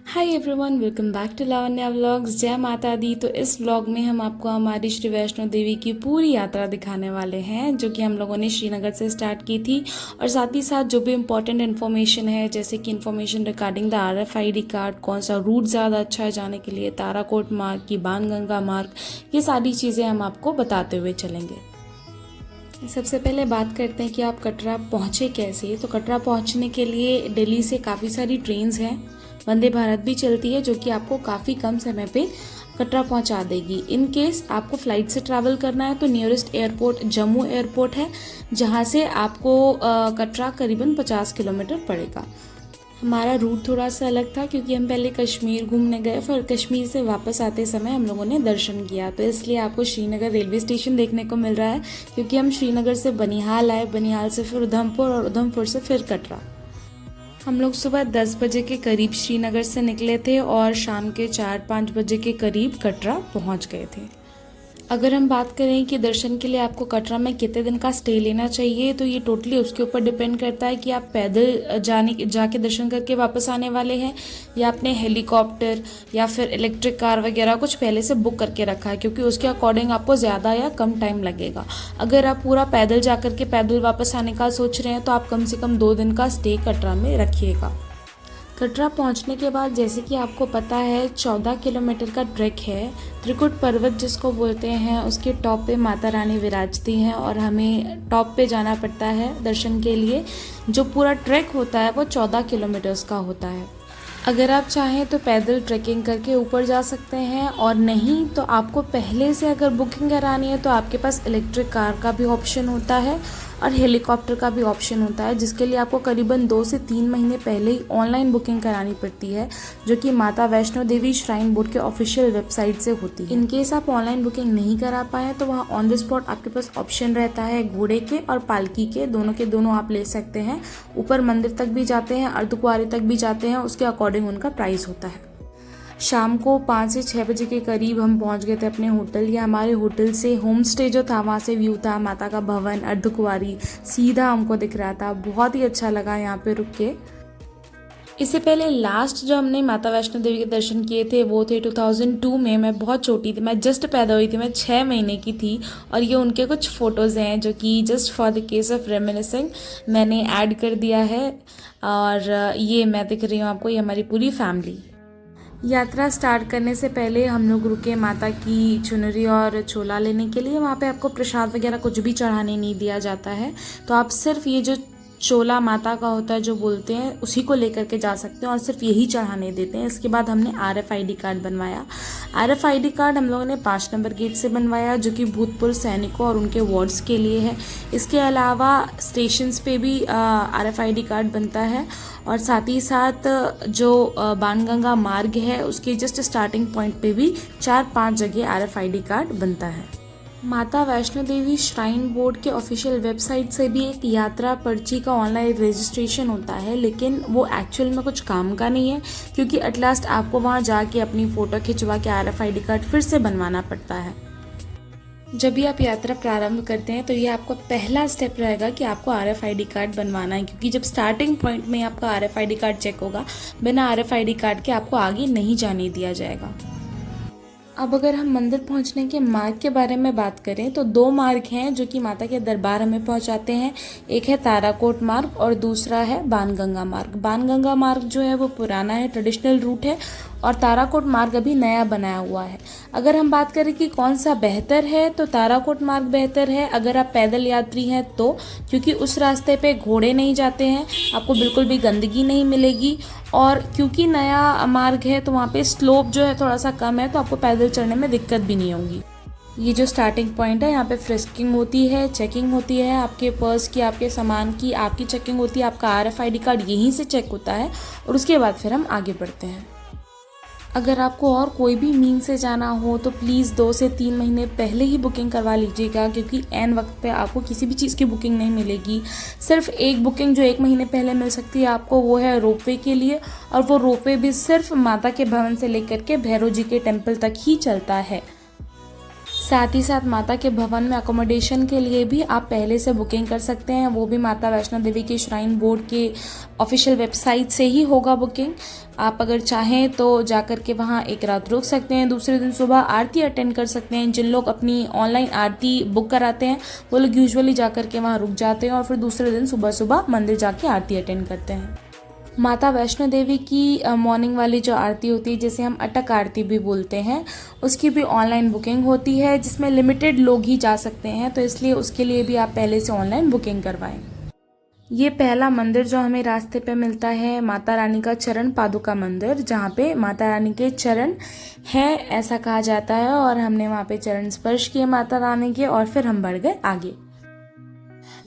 Hi everyone, welcome back to Lavanya vlogs. जय माता दी। तो इस व्लॉग में हम आपको हमारी श्री वैष्णो देवी की पूरी यात्रा दिखाने वाले हैं, जो कि हम लोगों ने श्रीनगर से स्टार्ट की थी। और साथ ही साथ जो भी इम्पोर्टेंट इन्फॉर्मेशन है, जैसे कि information regarding the RFID card, कौन सा रूट ज़्यादा अच्छा है जाने के लिए, ताराकोट मार्ग की बाणगंगा मार्ग, ये सारी चीज़ें हम आपको बताते हुए चलेंगे। सबसे पहले बात करते हैं कि आप कटरा पहुँचे कैसे। तो कटरा पहुँचने के लिए दिल्ली से काफ़ी सारी ट्रेन्स हैं। वंदे भारत भी चलती है, जो कि आपको काफ़ी कम समय पे कटरा पहुंचा देगी। इन केस आपको फ़्लाइट से ट्रैवल करना है तो नियरेस्ट एयरपोर्ट जम्मू एयरपोर्ट है, जहां से आपको कटरा करीबन 50 किलोमीटर पड़ेगा। हमारा रूट थोड़ा सा अलग था, क्योंकि हम पहले कश्मीर घूमने गए, फिर कश्मीर से वापस आते समय हम लोगों ने दर्शन किया, तो इसलिए आपको श्रीनगर रेलवे स्टेशन देखने को मिल रहा है। क्योंकि हम श्रीनगर से बनिहाल आए, बनिहाल से फिर उधमपुर और उधमपुर से फिर कटरा। हम लोग सुबह 10 बजे के करीब श्रीनगर से निकले थे और शाम के 4-5 बजे के करीब कटरा पहुंच गए थे। अगर हम बात करें कि दर्शन के लिए आपको कटरा में कितने दिन का स्टे लेना चाहिए, तो ये टोटली उसके ऊपर डिपेंड करता है कि आप पैदल जाके दर्शन करके वापस आने वाले हैं, या आपने हेलीकॉप्टर या फिर इलेक्ट्रिक कार वगैरह कुछ पहले से बुक करके रखा है, क्योंकि उसके अकॉर्डिंग आपको ज़्यादा या कम टाइम लगेगा। अगर आप पूरा पैदल जा कर के पैदल वापस आने का सोच रहे हैं, तो आप कम से कम 2 दिन का स्टे कटरा में रखिएगा। कटरा पहुंचने के बाद, जैसे कि आपको पता है, 14 किलोमीटर का ट्रैक है। त्रिकुट पर्वत जिसको बोलते हैं, उसके टॉप पे माता रानी विराजती हैं और हमें टॉप पे जाना पड़ता है दर्शन के लिए। जो पूरा ट्रैक होता है वो 14 किलोमीटर्स का होता है। अगर आप चाहें तो पैदल ट्रैकिंग करके ऊपर जा सकते हैं, और नहीं तो आपको पहले से अगर बुकिंग करानी है तो आपके पास इलेक्ट्रिक कार का भी ऑप्शन होता है और हेलीकॉप्टर का भी ऑप्शन होता है, जिसके लिए आपको करीबन 2 से 3 महीने पहले ही ऑनलाइन बुकिंग करानी पड़ती है, जो कि माता वैष्णो देवी श्राइन बोर्ड के ऑफिशियल वेबसाइट से होती है। इन केस आप ऑनलाइन बुकिंग नहीं करा पाए तो वहाँ ऑन द स्पॉट आपके पास ऑप्शन रहता है घोड़े के और पालकी के दोनों आप ले सकते हैं। ऊपर मंदिर तक भी जाते हैं, अर्धकुंवारी तक भी जाते हैं, उसके अकॉर्डिंग उनका प्राइस होता है। शाम को 5 से 6 बजे के करीब हम पहुंच गए थे अपने होटल। या हमारे होटल से होम स्टे जो था, वहाँ से व्यू था माता का भवन, अर्धकुंवारी सीधा हमको दिख रहा था। बहुत ही अच्छा लगा यहाँ पे रुक के। इससे पहले लास्ट जो हमने माता वैष्णो देवी के दर्शन किए थे वो थे 2002 में। मैं बहुत छोटी थी, मैं जस्ट पैदा हुई थी, मैं 6 महीने की थी। और ये उनके कुछ फ़ोटोज़ हैं जो कि just for the case of reminiscing मैंने ऐड कर दिया है। और ये मैं दिख रही हूँ आपको, ये हमारी पूरी फैमिली। यात्रा स्टार्ट करने से पहले हम लोग रुके माता की चुनरी और छोला लेने के लिए। वहाँ पे आपको प्रसाद वगैरह कुछ भी चढ़ाने नहीं दिया जाता है, तो आप सिर्फ ये जो चोला माता का होता है जो बोलते हैं, उसी को लेकर के जा सकते हैं और सिर्फ यही चढ़ाने देते हैं। इसके बाद हमने RFID कार्ड बनवाया। RFID कार्ड हम लोगों ने 5 नंबर गेट से बनवाया, जो कि भूतपूर्व सैनिकों और उनके वार्ड्स के लिए है। इसके अलावा स्टेशंस पे भी RFID कार्ड बनता है, और साथ ही साथ जो बाणगंगा मार्ग है उसके जस्ट स्टार्टिंग पॉइंट पे भी 4-5 जगह RFID कार्ड बनता है। माता वैष्णो देवी श्राइन बोर्ड के ऑफिशियल वेबसाइट से भी एक यात्रा पर्ची का ऑनलाइन रजिस्ट्रेशन होता है, लेकिन वो एक्चुअल में कुछ काम का नहीं है, क्योंकि एट लास्ट आपको वहाँ जाके अपनी फ़ोटो खिंचवा के RFID कार्ड फिर से बनवाना पड़ता है। जब भी आप यात्रा प्रारंभ करते हैं तो ये आपका पहला स्टेप रहेगा कि आपको RFID कार्ड बनवाना है, क्योंकि जब स्टार्टिंग पॉइंट में आपका RFID कार्ड चेक होगा, बिना RFID कार्ड के आपको आगे नहीं जाने दिया जाएगा। अब अगर हम मंदिर पहुंचने के मार्ग के बारे में बात करें तो 2 मार्ग हैं जो कि माता के दरबार हमें पहुंचाते हैं। एक है ताराकोट मार्ग और दूसरा है बाणगंगा मार्ग। बाणगंगा मार्ग जो है वो पुराना है, ट्रेडिशनल रूट है, और ताराकोट मार्ग अभी नया बनाया हुआ है। अगर हम बात करें कि कौन सा बेहतर है, तो ताराकोट मार्ग बेहतर है अगर आप पैदल यात्री हैं तो, क्योंकि उस रास्ते पे घोड़े नहीं जाते हैं, आपको बिल्कुल भी गंदगी नहीं मिलेगी, और क्योंकि नया मार्ग है तो वहाँ पे स्लोप जो है थोड़ा सा कम है, तो आपको पैदल चढ़ने में दिक्कत भी नहीं होगी। ये जो स्टार्टिंग पॉइंट है, यहाँ पे फ्रिस्किंग होती है, चेकिंग होती है आपके पर्स की, आपके सामान की, आपकी चेकिंग होती है, आपका RFID कार्ड यहीं से चेक होता है, और उसके बाद फिर हम आगे बढ़ते हैं। अगर आपको और कोई भी मीन से जाना हो तो प्लीज़ 2 से 3 महीने पहले ही बुकिंग करवा लीजिएगा, क्योंकि एन वक्त पे आपको किसी भी चीज़ की बुकिंग नहीं मिलेगी। सिर्फ एक बुकिंग जो 1 महीने पहले मिल सकती है आपको, वो है रोपवे के लिए, और वो रोपवे भी सिर्फ माता के भवन से लेकर के भैरव जी के टेम्पल तक ही चलता है। साथ ही साथ माता के भवन में अकोमोडेशन के लिए भी आप पहले से बुकिंग कर सकते हैं। वो भी माता वैष्णो देवी के श्राइन बोर्ड के ऑफिशियल वेबसाइट से ही होगा बुकिंग। आप अगर चाहें तो जाकर के वहाँ एक रात रुक सकते हैं, दूसरे दिन सुबह आरती अटेंड कर सकते हैं। जिन लोग अपनी ऑनलाइन आरती बुक कराते हैं वो लोग यूजुअली जाकर के वहाँ रुक जाते हैं और फिर दूसरे दिन सुबह सुबह मंदिर जाके आरती अटेंड करते हैं। माता वैष्णो देवी की मॉर्निंग वाली जो आरती होती है, जिसे हम अटक आरती भी बोलते हैं, उसकी भी ऑनलाइन बुकिंग होती है, जिसमें लिमिटेड लोग ही जा सकते हैं, तो इसलिए उसके लिए भी आप पहले से ऑनलाइन बुकिंग करवाएं। ये पहला मंदिर जो हमें रास्ते पे मिलता है माता रानी का चरण पादुका मंदिर, जहाँ पे माता रानी के चरण हैं ऐसा कहा जाता है, और हमने वहाँ पे चरण स्पर्श किए माता रानी के और फिर हम बढ़ गए आगे।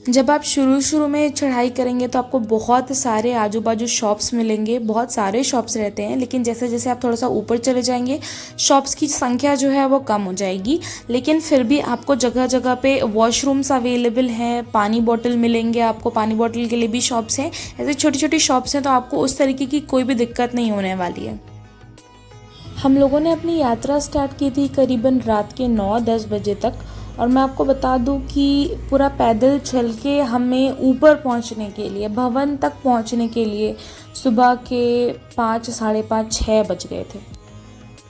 जब आप शुरू में चढ़ाई करेंगे तो आपको बहुत सारे आजू बाजू शॉप्स मिलेंगे, बहुत सारे शॉप्स रहते हैं, लेकिन जैसे जैसे आप थोड़ा सा ऊपर चले जाएंगे शॉप्स की संख्या जो है वो कम हो जाएगी, लेकिन फिर भी आपको जगह जगह पे वॉशरूम्स अवेलेबल हैं, पानी बॉटल मिलेंगे आपको, पानी बॉटल के लिए भी शॉप्स हैं, ऐसे छोटी छोटी शॉप्स हैं, तो आपको उस तरीके की कोई भी दिक्कत नहीं होने वाली है। हम लोगों ने अपनी यात्रा स्टार्ट की थी करीबन रात के 9-10 बजे तक, और मैं आपको बता दूं कि पूरा पैदल चल के हमें ऊपर पहुंचने के लिए, भवन तक पहुंचने के लिए सुबह के 5, साढ़े 5, 6 बज गए थे।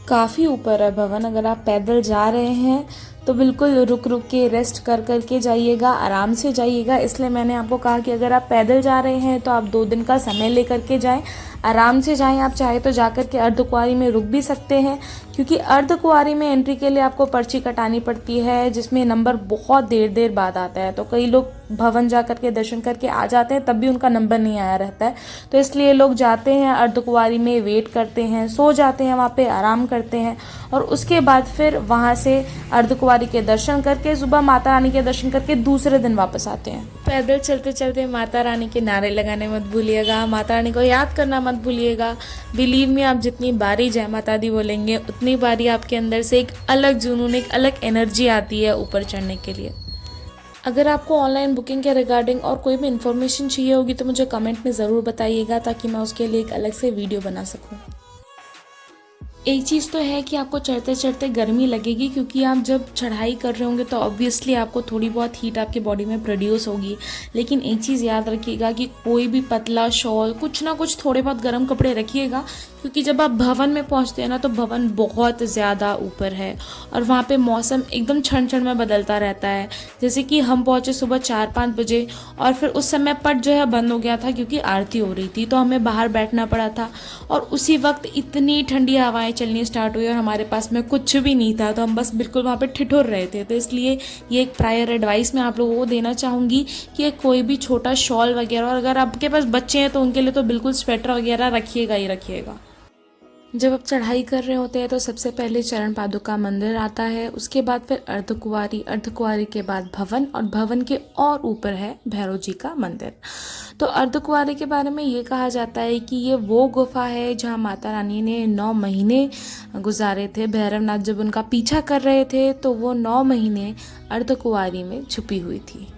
काफ़ी ऊपर है भवन। अगर आप पैदल जा रहे हैं तो बिल्कुल रुक रुक के रेस्ट कर कर के जाइएगा, आराम से जाइएगा। इसलिए मैंने आपको कहा कि अगर आप पैदल जा रहे हैं तो आप 2 दिन का समय लेकर के जाएं, आराम से जाएं। आप चाहे तो जाकर के अर्धकुंवारी में रुक भी सकते हैं, क्योंकि अर्धकुंवारी में एंट्री के लिए आपको पर्ची कटानी पड़ती है, जिसमें नंबर बहुत देर बाद आता है। तो कई लोग भवन जा कर के दर्शन करके आ जाते हैं, तब भी उनका नंबर नहीं आया रहता है, तो इसलिए लोग जाते हैं अर्धकुंवारी में, वेट करते हैं, सो जाते हैं वहाँ पे, आराम करते हैं, और उसके बाद फिर वहाँ से अर्धकुंवारी के दर्शन करके सुबह माता रानी के दर्शन करके दूसरे दिन वापस आते हैं। पैदल चलते चलते माता रानी के नारे लगाने मत भूलिएगा, माता रानी को याद करना मत भूलिएगा। बिलीव मी, आप जितनी बारी जय माता दी बोलेंगे उतनी बारी आपके अंदर से एक अलग जुनून, एक अलग एनर्जी आती है ऊपर चढ़ने के लिए। अगर आपको ऑनलाइन बुकिंग के रिगार्डिंग और कोई भी इन्फॉर्मेशन चाहिए होगी तो मुझे कमेंट में ज़रूर बताइएगा, ताकि मैं उसके लिए एक अलग से वीडियो बना सकूँ। एक चीज़ तो है कि आपको चढ़ते चढ़ते गर्मी लगेगी, क्योंकि आप जब चढ़ाई कर रहे होंगे तो ऑब्वियसली आपको थोड़ी बहुत हीट आपके बॉडी में प्रोड्यूस होगी। लेकिन एक चीज़ याद रखिएगा कि कोई भी पतला शॉल, कुछ ना कुछ थोड़े बहुत गर्म कपड़े रखिएगा, क्योंकि जब आप भवन में पहुंचते हैं ना तो भवन बहुत ज़्यादा ऊपर है और वहाँ पे मौसम एकदम क्षण क्षण में बदलता रहता है। जैसे कि हम पहुँचे सुबह 4-5 बजे और फिर उस समय पट जो है बंद हो गया था, क्योंकि आरती हो रही थी, तो हमें बाहर बैठना पड़ा था, और उसी वक्त इतनी ठंडी हवाएं चलनी स्टार्ट हुई और हमारे पास में कुछ भी नहीं था, तो हम बस बिल्कुल वहाँ पे ठिठुर रहे थे। तो इसलिए ये एक प्रायर एडवाइस मैं आप लोगों को देना चाहूँगी कि कोई भी छोटा शॉल वगैरह, और अगर आपके पास बच्चे हैं तो उनके लिए तो बिल्कुल स्वेटर वगैरह रखिएगा ही रखिएगा। जब आप चढ़ाई कर रहे होते हैं तो सबसे पहले चरण पादुका मंदिर आता है, उसके बाद फिर अर्धकुंवारी, अर्धकुंवारी के बाद भवन, और भवन के और ऊपर है भैरव जी का मंदिर। तो अर्धकुंवारी के बारे में ये कहा जाता है कि ये वो गुफा है जहाँ माता रानी ने 9 महीने गुजारे थे। भैरवनाथ जब उनका पीछा कर रहे थे तो वो 9 महीने अर्धकुंवारी में छुपी हुई थी।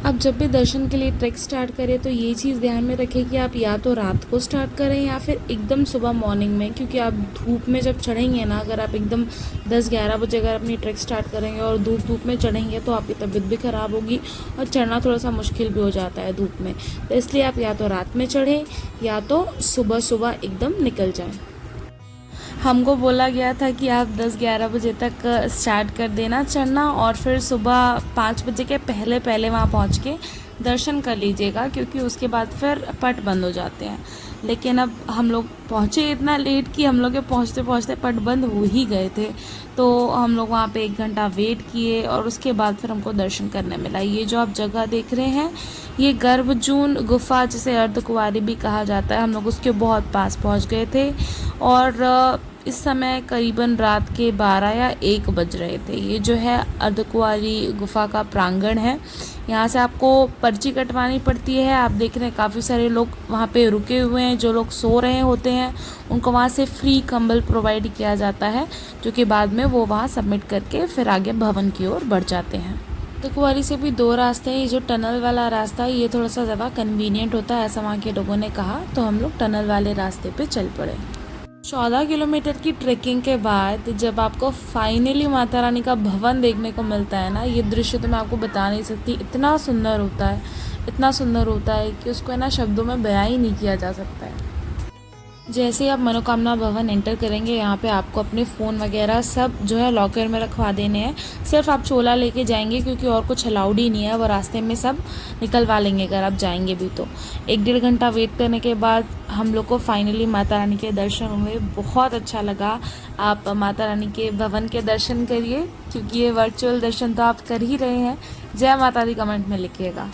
आप जब भी दर्शन के लिए ट्रैक स्टार्ट करें तो ये चीज़ ध्यान में रखें कि आप या तो रात को स्टार्ट करें या फिर एकदम सुबह मॉर्निंग में, क्योंकि आप धूप में जब चढ़ेंगे ना, अगर आप एकदम 10-11 बजे अगर अपनी ट्रैक स्टार्ट करेंगे और धूप में चढ़ेंगे तो आपकी तबीयत भी ख़राब होगी और चढ़ना थोड़ा सा मुश्किल भी हो जाता है धूप में। तो इसलिए आप या तो रात में चढ़ें या तो सुबह एकदम निकल जाएँ। हमको बोला गया था कि आप 10-11 बजे तक स्टार्ट कर देना चढ़ना, और फिर सुबह 5 बजे के पहले वहाँ पहुँच के दर्शन कर लीजिएगा, क्योंकि उसके बाद फिर पट बंद हो जाते हैं। लेकिन अब हम लोग पहुँचे इतना लेट कि हम लोग के पहुँचते पट बंद हो ही गए थे, तो हम लोग वहाँ पे 1 घंटा वेट किए और उसके बाद फिर हमको दर्शन करने मिला। ये जो आप जगह देख रहे हैं ये गर्भजून गुफा, जिसे अर्धकुंवारी भी कहा जाता है, हम लोग उसके बहुत पास पहुँच गए थे, और इस समय करीबन रात के 12 या 1 बज रहे थे। ये जो है अर्धकुंवारी गुफा का प्रांगण है, यहाँ से आपको पर्ची कटवानी पड़ती है। आप देख रहे हैं काफ़ी सारे लोग वहाँ पे रुके हुए हैं, जो लोग सो रहे होते हैं उनको वहाँ से फ्री कंबल प्रोवाइड किया जाता है, जो कि बाद में वो वहाँ सबमिट करके फिर आगे भवन की ओर बढ़ जाते हैं। अर्धकुंवारी से भी 2 रास्ते हैं। ये जो टनल वाला रास्ता है ये थोड़ा सा ज़्यादा कन्वीनियंट होता है, ऐसा वहाँ के लोगों ने कहा, तो हम लोग टनल वाले रास्ते पे चल पड़े। 14 किलोमीटर की ट्रैकिंग के बाद जब आपको फाइनली माता रानी का भवन देखने को मिलता है ना, ये दृश्य तो मैं आपको बता नहीं सकती, इतना सुंदर होता है, इतना सुंदर होता है कि उसको है ना शब्दों में बयां ही नहीं किया जा सकता है। जैसे ही आप मनोकामना भवन एंटर करेंगे, यहाँ पे आपको अपने फ़ोन वगैरह सब जो है लॉकर में रखवा देने हैं। सिर्फ आप चोला लेके जाएंगे क्योंकि और कुछ अलाउड ही नहीं है, वो रास्ते में सब निकलवा लेंगे अगर आप जाएंगे भी तो। 1-1.5 घंटा वेट करने के बाद हम लोग को फाइनली माता रानी के दर्शन हुए, बहुत अच्छा लगा। आप माता रानी के भवन के दर्शन करिए क्योंकि ये वर्चुअल दर्शन तो आप कर ही रहे हैं। जय माता दी कमेंट में लिखिएगा।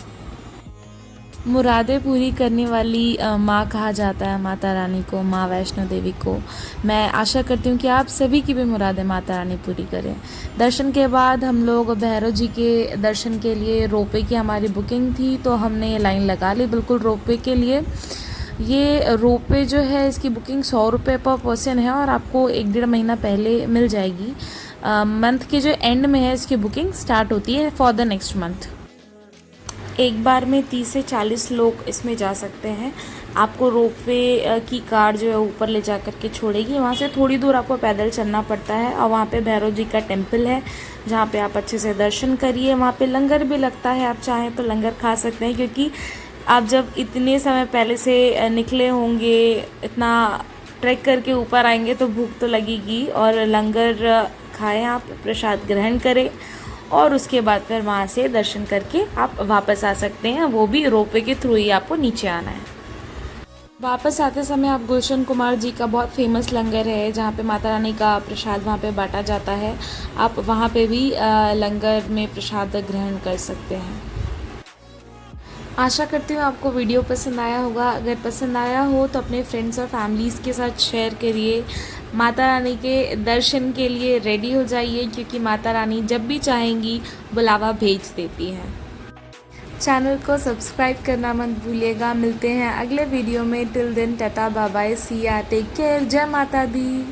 मुरादें पूरी करने वाली माँ कहा जाता है माता रानी को, माँ वैष्णो देवी को। मैं आशा करती हूँ कि आप सभी की भी मुरादें माता रानी पूरी करें। दर्शन के बाद हम लोग भैरव जी के दर्शन के लिए रोपवे की हमारी बुकिंग थी, तो हमने लाइन लगा ली बिल्कुल रोपवे के लिए। ये रोपवे जो है इसकी बुकिंग 100 रुपये पर पर्सन है और आपको 1-1.5 महीना पहले मिल जाएगी। मंथ के जो एंड में है इसकी बुकिंग स्टार्ट होती है फॉर द नेक्स्ट मंथ। एक बार में 30 से 40 लोग इसमें जा सकते हैं। आपको रोपवे की कार जो है ऊपर ले जा कर के छोड़ेगी, वहाँ से थोड़ी दूर आपको पैदल चलना पड़ता है और वहाँ पे भैरव जी का टेम्पल है जहाँ पे आप अच्छे से दर्शन करिए। वहाँ पे लंगर भी लगता है, आप चाहें तो लंगर खा सकते हैं क्योंकि आप जब इतने समय पहले से निकले होंगे, इतना ट्रैक करके ऊपर आएंगे तो भूख तो लगेगी, और लंगर खाएं, आप प्रसाद ग्रहण करें और उसके बाद फिर वहाँ से दर्शन करके आप वापस आ सकते हैं। वो भी रोपवे के थ्रू ही आपको नीचे आना है। वापस आते समय आप गुलशन कुमार जी का बहुत फेमस लंगर है जहाँ पे माता रानी का प्रसाद वहाँ पे बांटा जाता है, आप वहाँ पे भी लंगर में प्रसाद ग्रहण कर सकते हैं। आशा करती हूँ आपको वीडियो पसंद आया होगा। अगर पसंद आया हो तो अपने फ्रेंड्स और फैमिलीज़ के साथ शेयर करिए। माता रानी के दर्शन के लिए रेडी हो जाइए क्योंकि माता रानी जब भी चाहेंगी बुलावा भेज देती हैं। चैनल को सब्सक्राइब करना मत भूलिएगा। मिलते हैं अगले वीडियो में। Till then tata bye bye, see ya, take care, जय माता दी।